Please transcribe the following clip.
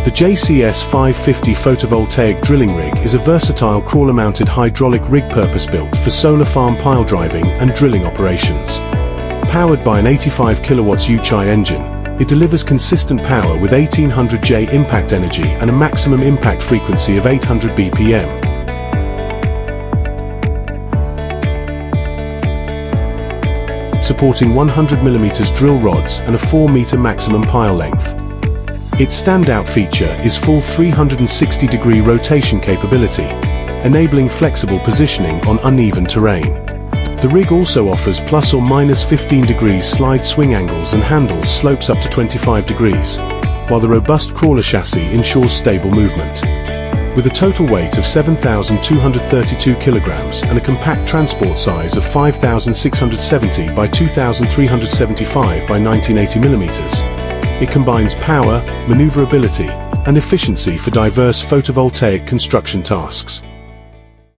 The JCS500 photovoltaic drilling rig is a versatile crawler-mounted hydraulic rig purpose-built for solar farm pile driving and drilling operations. Powered by an 85 kW Yuchai engine, it delivers consistent power with 1800J impact energy and a maximum impact frequency of 800 BPM. Supporting 100mm drill rods and a 4-meter maximum pile length. Its standout feature is full 360-degree rotation capability, enabling flexible positioning on uneven terrain. The rig also offers plus or minus 15 degrees slide swing angles and handles slopes up to 25 degrees, while the robust crawler chassis ensures stable movement. With a total weight of 7,232 kilograms and a compact transport size of 5,670 by 2,375 by 1980 millimeters, it combines power, maneuverability, and efficiency for diverse photovoltaic construction tasks.